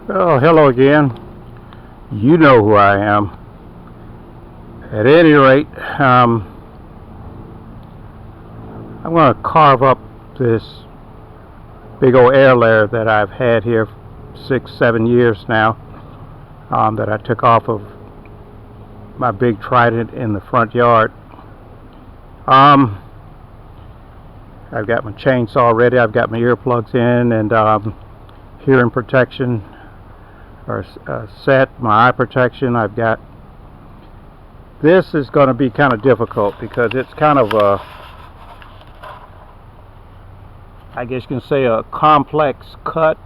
Oh, hello again. You know who I am. At any rate, I'm going to carve up this big old air layer that I've had here 6, 7 years now, that I took off of my big Trident in the front yard. I've got my chainsaw ready. I've got my earplugs in and hearing protection or set, my eye protection. I've got. This is going to be kind of difficult because it's kind of a, I guess you can say, a complex cut.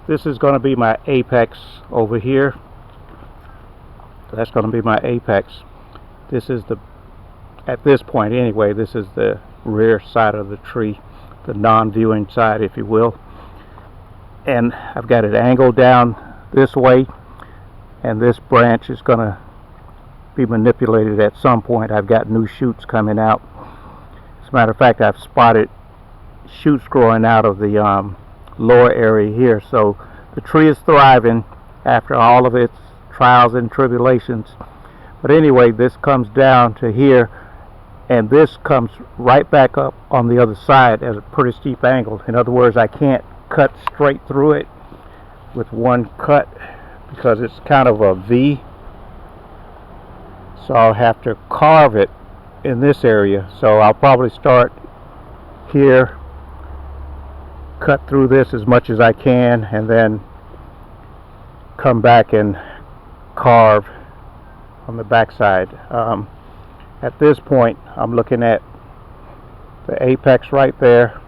This is going to be my apex over here. That's going to be my apex. This is the, at this point anyway, this is the rear side of the tree, the non-viewing side, if you will. And I've got it angled down this way, and this branch is going to be manipulated at some point. I've got new shoots coming out. As a matter of fact, I've spotted shoots growing out of the lower area here. So the tree is thriving after all of its trials and tribulations. But anyway, this comes down to here, and this comes right back up on the other side at a pretty steep angle. In other words, I can't cut straight through it with one cut because it's kind of a V. So I'll have to carve it in this area. So I'll probably start here, cut through this as much as I can, and then come back and carve on the back side. At this point, I'm looking at the apex right there,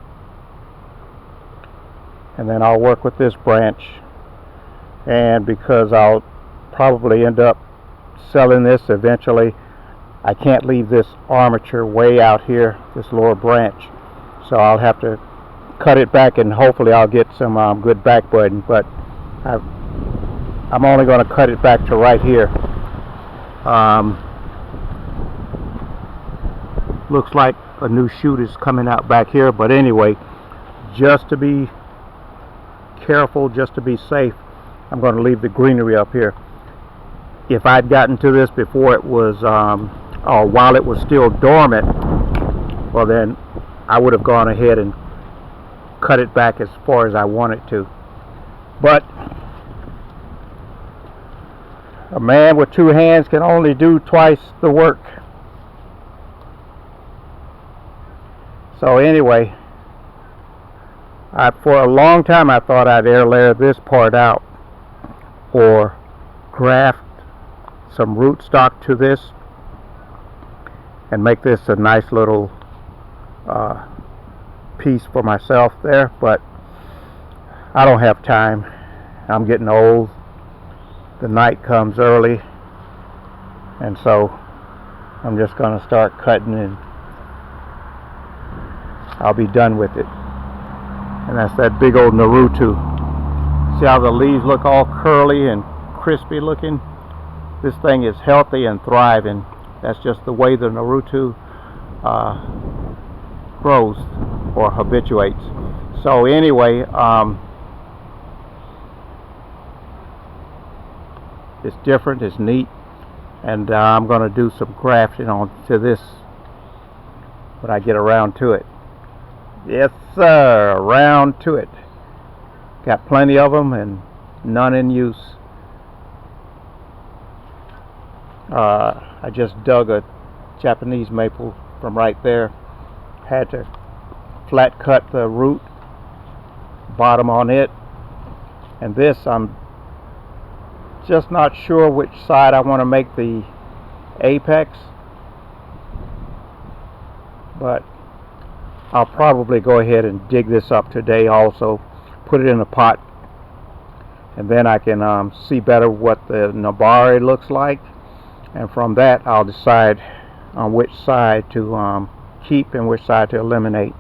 and then I'll work with this branch. And because I'll probably end up selling this eventually, I can't leave this armature way out here, this lower branch. So I'll have to cut it back, and hopefully I'll get some good back budding. But I'm only going to cut it back to right here. Looks like a new shoot is coming out back here. But anyway, just to be careful, just to be safe, I'm going to leave the greenery up here. If I'd gotten to this before it was, or while it was still dormant, well then I would have gone ahead and cut it back as far as I wanted to. But a man with two hands can only do twice the work. So anyway, for a long time I thought I'd air layer this part out or graft some rootstock to this and make this a nice little piece for myself there, but I don't have time. I'm getting old. The night comes early, and so I'm just going to start cutting, and I'll be done with it. And that's that big old Naruto. See how the leaves look all curly and crispy looking? This thing is healthy and thriving. That's just the way the Naruto grows or habituates. So anyway, it's different, it's neat, and I'm going to do some grafting onto this when I get around to it. Yes sir, around to it. Got plenty of them and none in use. I just dug a Japanese maple from right there. Had to flat cut the root bottom on it, and this I'm just not sure which side I want to make the apex, but I'll probably go ahead and dig this up today also, put it in a pot, and then I can see better what the nabari looks like, and from that I'll decide on which side to keep and which side to eliminate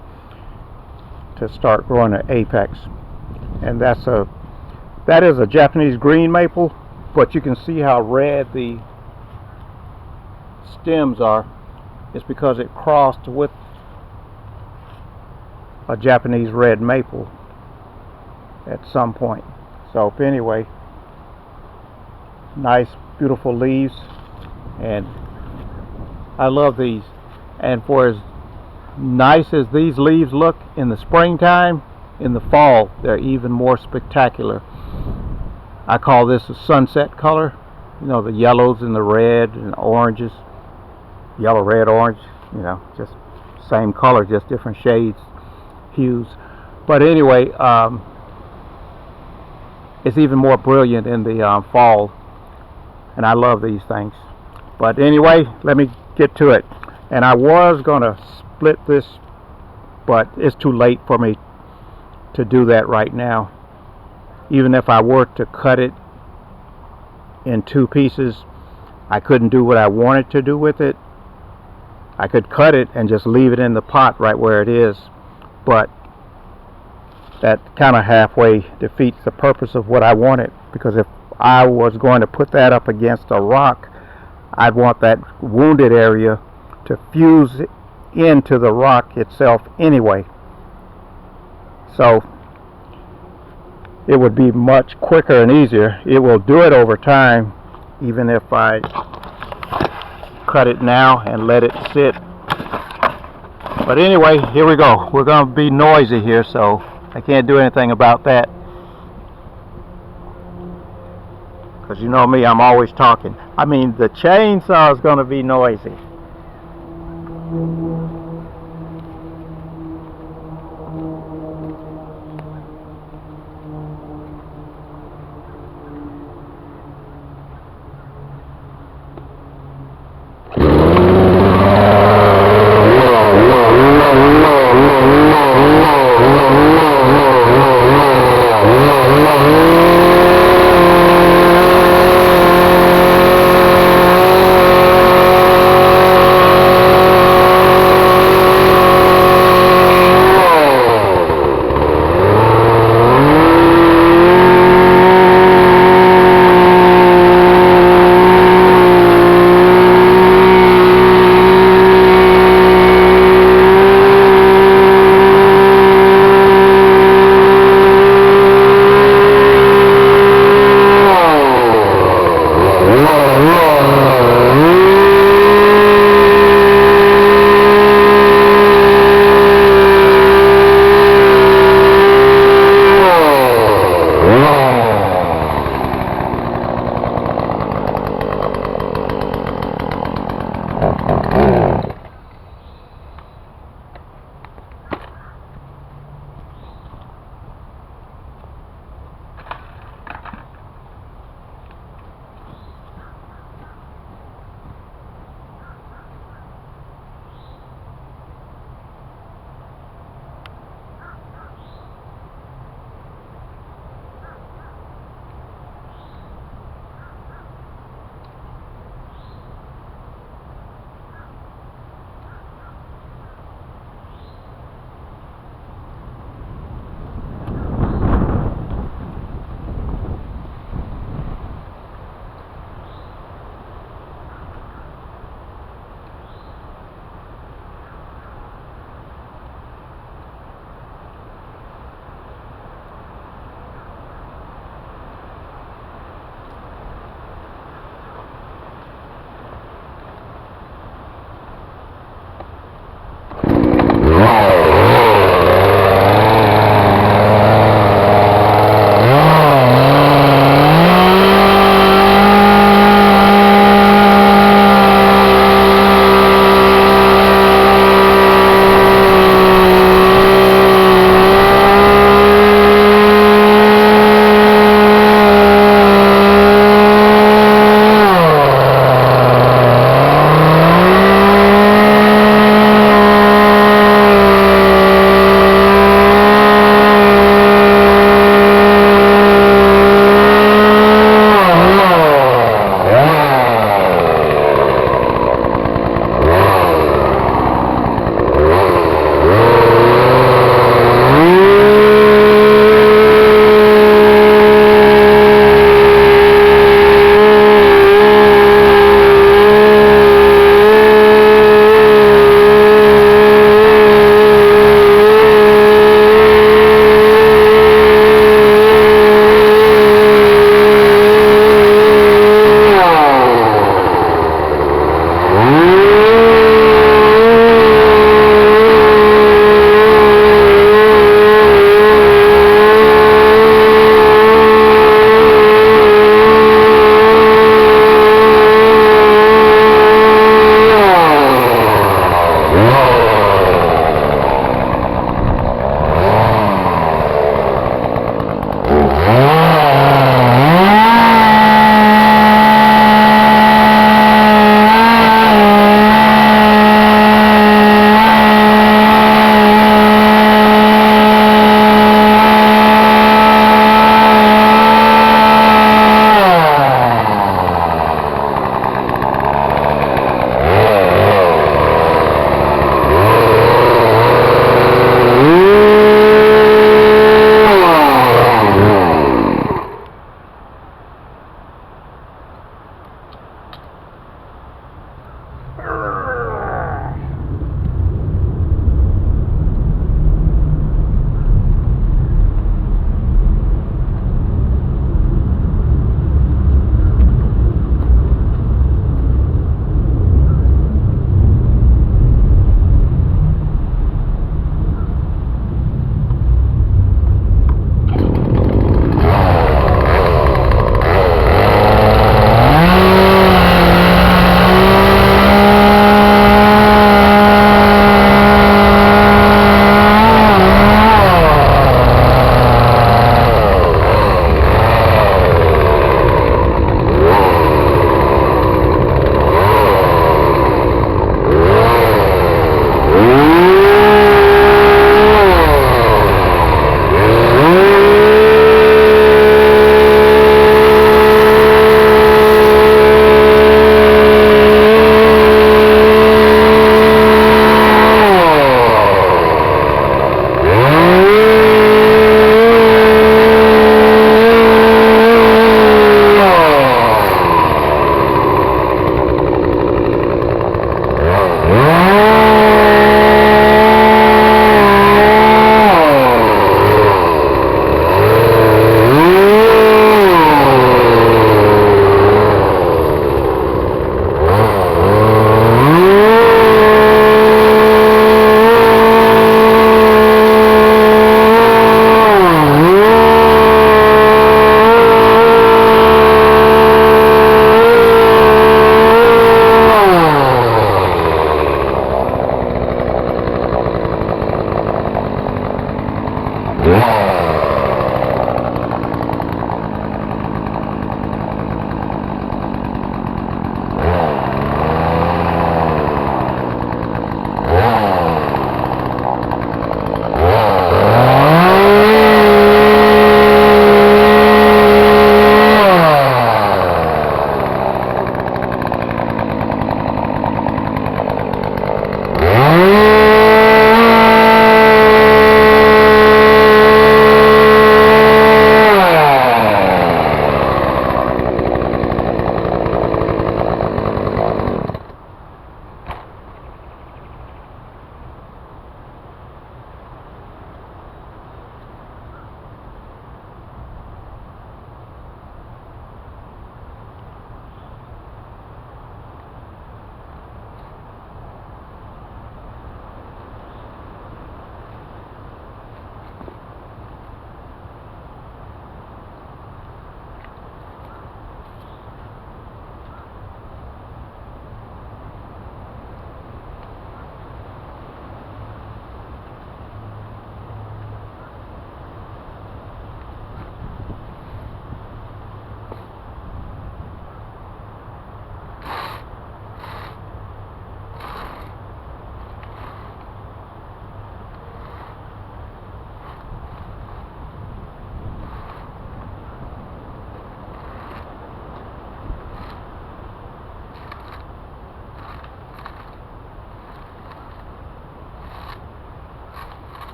to start growing an apex. And that is a Japanese green maple, but you can see how red the stems are. It's because it crossed with a Japanese red maple at some point. So anyway, nice beautiful leaves, and I love these. And for as nice as these leaves look in the springtime, in the fall they're even more spectacular. I call this a sunset color. You know, the yellows and the red and oranges, yellow, red, orange, you know, just same color, just different shades, hues. But anyway, it's even more brilliant in the fall, and I love these things. But anyway, let me get to it. And I was gonna split this, but it's too late for me to do that right now. Even if I were to cut it in two pieces, I couldn't do what I wanted to do with it. I could cut it and just leave it in the pot right where it is, but that kind of halfway defeats the purpose of what I wanted, because if I was going to put that up against a rock, I'd want that wounded area to fuse into the rock itself anyway. So it would be much quicker and easier. It will do it over time, even if I cut it now and let it sit. But anyway, here we go. We're going to be noisy here, so I can't do anything about that, because you know me, I'm always talking. I mean, the chainsaw is going to be noisy.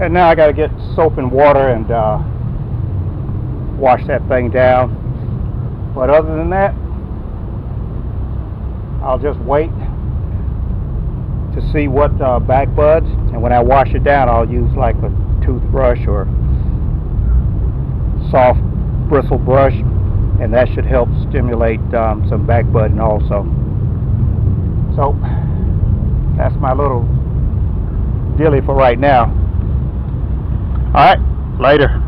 And now I got to get soap and water and wash that thing down. But other than that, I'll just wait to see what back buds, and when I wash it down, I'll use like a toothbrush or soft bristle brush, and that should help stimulate some back budding also. So that's my little dilly for right now. All right, later.